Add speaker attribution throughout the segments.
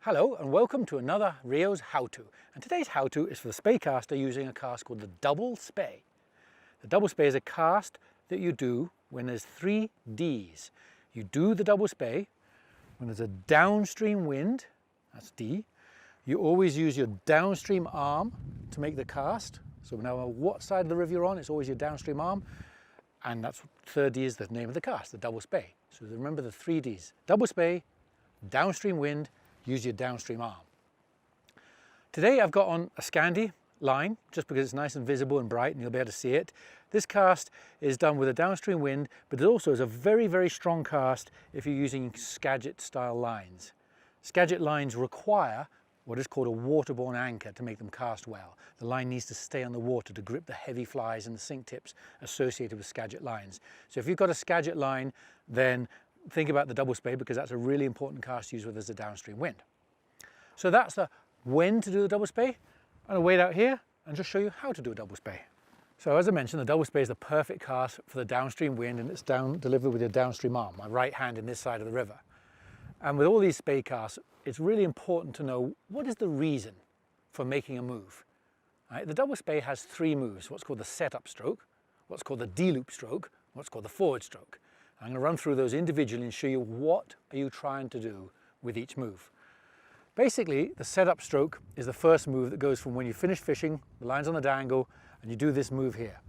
Speaker 1: Hello and welcome to another RIO's how-to, and today's how-to is for the spey caster using a cast called the Double Spey. The Double Spey is a cast that you do when there's 3 Ds. You do the Double Spey when there's a downstream wind, that's D. You always use your downstream arm to make the cast, so no matter what side of the river you're on, it's always your downstream arm, and that's third D is the name of the cast, the Double Spey. So remember the 3 Ds. Double Spey, downstream wind, use your downstream arm. Today I've got on a Scandi line, just because it's nice and visible and bright and you'll be able to see it. This cast is done with a downstream wind, but it also is a very, very strong cast if you're using Skagit style lines. Skagit lines require what is called a waterborne anchor to make them cast well. The line needs to stay on the water to grip the heavy flies and the sink tips associated with Skagit lines. So if you've got a Skagit line, then think about the Double Spey, because that's a really important cast to use with as a downstream wind. So that's the when to do the Double Spey. I'm going to wait out here and just show you how to do a Double Spey. So as I mentioned, the Double Spey is the perfect cast for the downstream wind, and it's delivered with your downstream arm, my right hand in this side of the river. And with all these spey casts, it's really important to know what is the reason for making a move. Right? The Double Spey has 3 moves, what's called the setup stroke, what's called the D-loop stroke, what's called the forward stroke. I'm going to run through those individually and show you what are you trying to do with each move. Basically, the setup stroke is the first move that goes from when you finish fishing, the line's on the dangle, and you do this move here.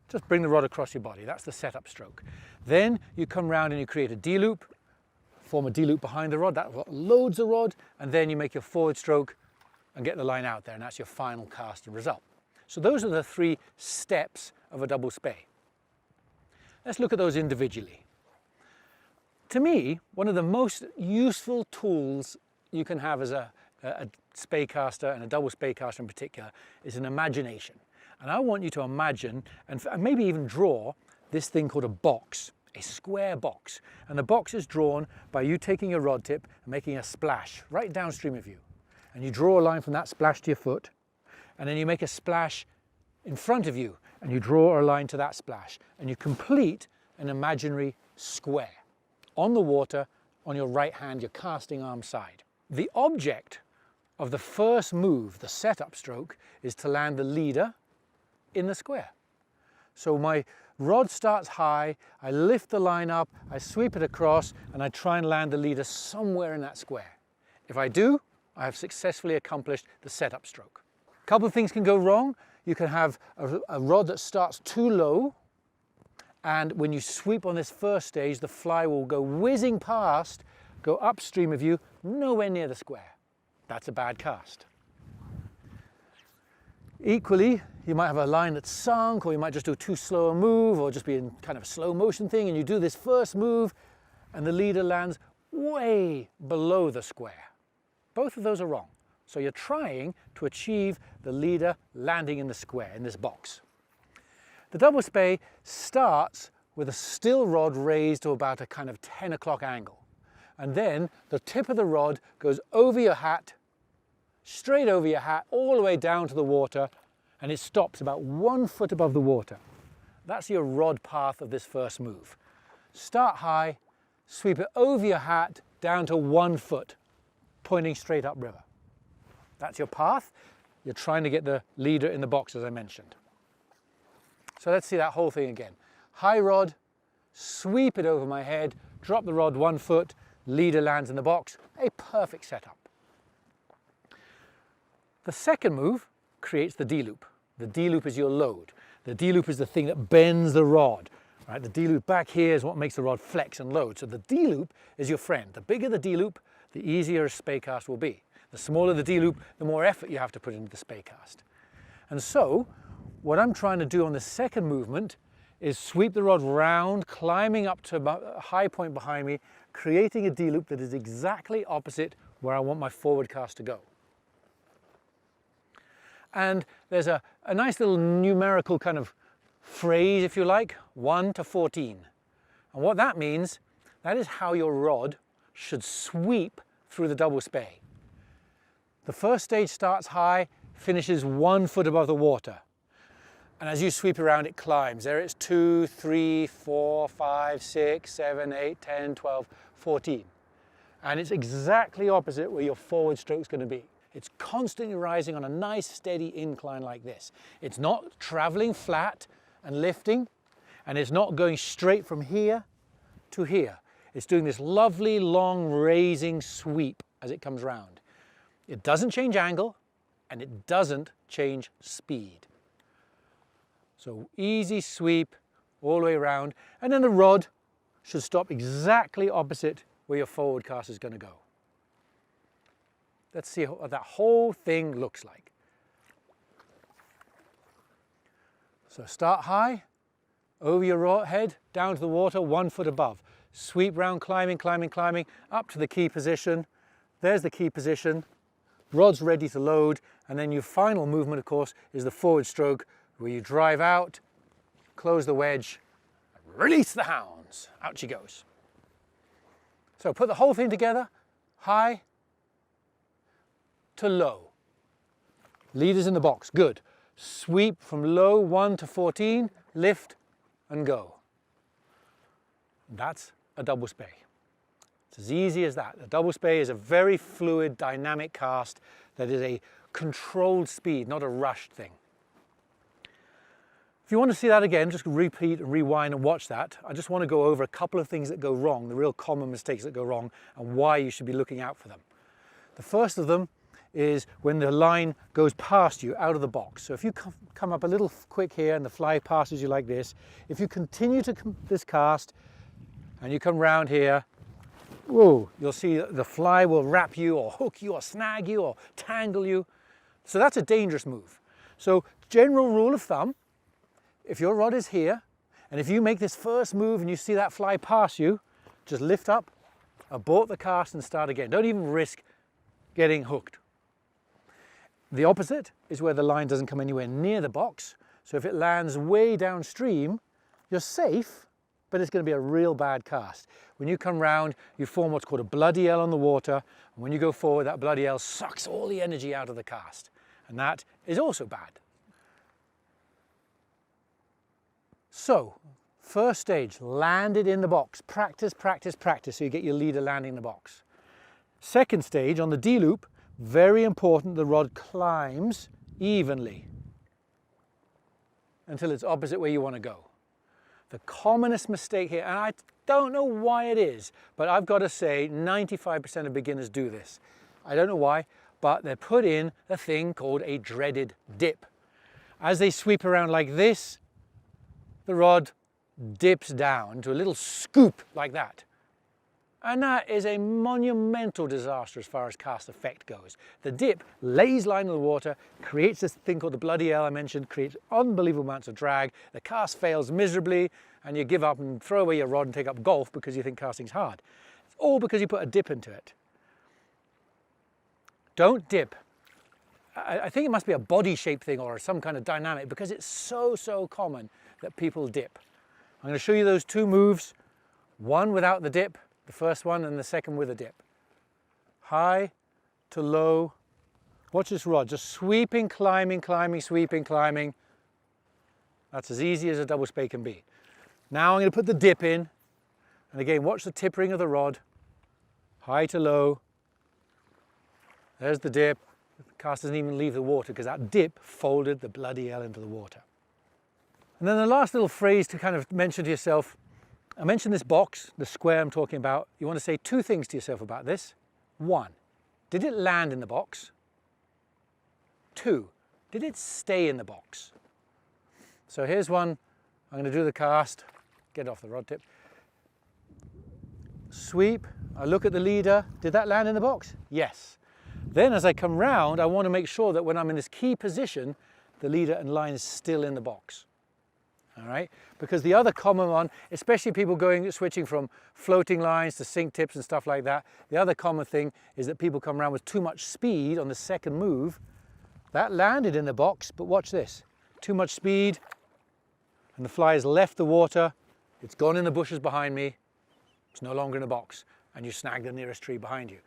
Speaker 1: Just bring the rod across your body, that's the setup stroke. Then you come round and you create a D-loop, form a D-loop behind the rod, that loads the rod, and then you make your forward stroke and get the line out there, and that's your final cast and result. So those are the 3 steps of a Double Spey. Let's look at those individually. To me, one of the most useful tools you can have as a spey caster, and a Double Spey caster in particular, is an imagination. And I want you to imagine and maybe even draw this thing called a box, a square box. And the box is drawn by you taking your rod tip and making a splash right downstream of you. And you draw a line from that splash to your foot, and then you make a splash in front of you, and you draw a line to that splash, and you complete an imaginary square on the water on your right hand, your casting arm side. The object of the first move, the setup stroke, is to land the leader in the square. So my rod starts high, I lift the line up, I sweep it across, and I try and land the leader somewhere in that square. If I do, I have successfully accomplished the setup stroke. A couple of things can go wrong. You can have a rod that starts too low, and when you sweep on this first stage, the fly will go whizzing past, go upstream of you, nowhere near the square. That's a bad cast. Equally, you might have a line that's sunk, or you might just do too slow a move, or just be in kind of a slow motion thing, and you do this first move, and the leader lands way below the square. Both of those are wrong. So you're trying to achieve the leader landing in the square, in this box. The Double Spey starts with a still rod raised to about a kind of 10 o'clock angle. And then the tip of the rod goes over your hat, straight over your hat, all the way down to the water, and it stops about 1 foot above the water. That's your rod path of this first move. Start high, sweep it over your hat, down to 1 foot, pointing straight upriver. That's your path. You're trying to get the leader in the box, as I mentioned. So let's see that whole thing again. High rod, sweep it over my head, drop the rod 1 foot, leader lands in the box. A perfect setup. The second move creates the D-loop. The D-loop is your load. The D-loop is the thing that bends the rod. Right? The D-loop back here is what makes the rod flex and load. So the D-loop is your friend. The bigger the D-loop, the easier a spey cast will be. The smaller the D-loop, the more effort you have to put into the spey cast. And so, what I'm trying to do on the second movement is sweep the rod round, climbing up to a high point behind me, creating a D-loop that is exactly opposite where I want my forward cast to go. And there's a nice little numerical kind of phrase, if you like, 1 to 14. And what that means, that is how your rod should sweep through the Double Spey. The first stage starts high, finishes 1 foot above the water. And as you sweep around, it climbs. There it's 2, 3, 4, 5, 6, 7, 8, 10, 12, 14. And it's exactly opposite where your forward stroke's going to be. It's constantly rising on a nice steady incline like this. It's not traveling flat and lifting, and it's not going straight from here to here. It's doing this lovely long raising sweep as it comes round. It doesn't change angle, and it doesn't change speed. So easy sweep all the way around, and then the rod should stop exactly opposite where your forward cast is going to go. Let's see what that whole thing looks like. So start high, over your head, down to the water, 1 foot above. Sweep round, climbing, climbing, climbing, up to the key position. There's the key position. Rod's ready to load, and then your final movement, of course, is the forward stroke, where you drive out, close the wedge, and release the hounds. Out she goes. So put the whole thing together, high to low. Leaders in the box, good. Sweep from low 1 to 14, lift and go. That's a double spey. It's as easy as that. A double spey is a very fluid, dynamic cast that is a controlled speed, not a rushed thing. If you want to see that again, just repeat and rewind and watch that. I just want to go over a couple of things that go wrong, the real common mistakes that go wrong, and why you should be looking out for them. The first of them is when the line goes past you out of the box. So if you come up a little quick here and the fly passes you like this, if you continue to this cast and you come round here, whoa, you'll see the fly will wrap you or hook you or snag you or tangle you. So that's a dangerous move. So general rule of thumb, if your rod is here, and if you make this first move and you see that fly pass you, just lift up, abort the cast and start again. Don't even risk getting hooked. The opposite is where the line doesn't come anywhere near the box. So if it lands way downstream, you're safe, but it's going to be a real bad cast. When you come round, you form what's called a bloody L on the water, and when you go forward, that bloody L sucks all the energy out of the cast, and that is also bad. So, first stage, land it in the box. Practice, practice, practice, so you get your leader landing in the box. Second stage, on the D-loop, very important the rod climbs evenly until it's opposite where you want to go. The commonest mistake here, and I don't know why it is, but I've got to say 95% of beginners do this. I don't know why, but they put in a thing called a dreaded dip. As they sweep around like this, the rod dips down to a little scoop like that. And that is a monumental disaster as far as cast effect goes. The dip lays line in the water, creates this thing called the bloody L I mentioned, creates unbelievable amounts of drag, the cast fails miserably, and you give up and throw away your rod and take up golf because you think casting's hard. It's all because you put a dip into it. Don't dip. I think it must be a body shape thing or some kind of dynamic, because it's so common that people dip. I'm going to show you those two moves, one without the dip, the first one, and the second with a dip. High to low. Watch this rod, just sweeping, climbing, climbing, sweeping, climbing. That's as easy as a double spey can be. Now I'm going to put the dip in, and again, watch the tippering of the rod. High to low. There's the dip. The cast doesn't even leave the water because that dip folded the bloody L into the water. And then the last little phrase to kind of mention to yourself, I mentioned this box, the square I'm talking about. You want to say two things to yourself about this. One, did it land in the box? Two, did it stay in the box? So here's one. I'm going to do the cast, get off the rod tip. Sweep, I look at the leader. Did that land in the box? Yes. Then as I come round, I want to make sure that when I'm in this key position, the leader and line is still in the box. All right, because the other common one, especially people switching from floating lines to sink tips and stuff like that, the other common thing is that people come around with too much speed on the second move. That landed in the box, but watch this. Too much speed, and the fly has left the water, it's gone in the bushes behind me, it's no longer in the box, and you snag the nearest tree behind you.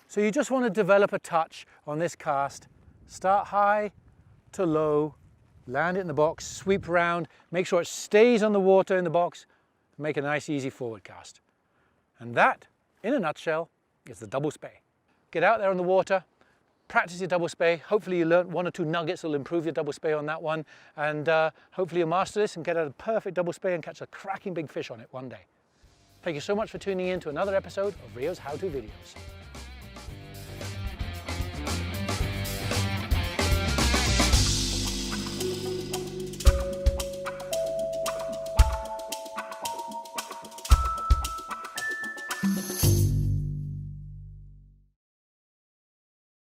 Speaker 1: So you just want to develop a touch on this cast, start high to low, land it in the box, sweep around, make sure it stays on the water in the box, and make a nice easy forward cast. And that, in a nutshell, is the double spey. Get out there on the water, practice your double spey. Hopefully you learnt 1 or 2 nuggets that will improve your double spey on that one, and hopefully you'll master this and get a perfect double spey and catch a cracking big fish on it one day. Thank you so much for tuning in to another episode of RIO's How-To Videos.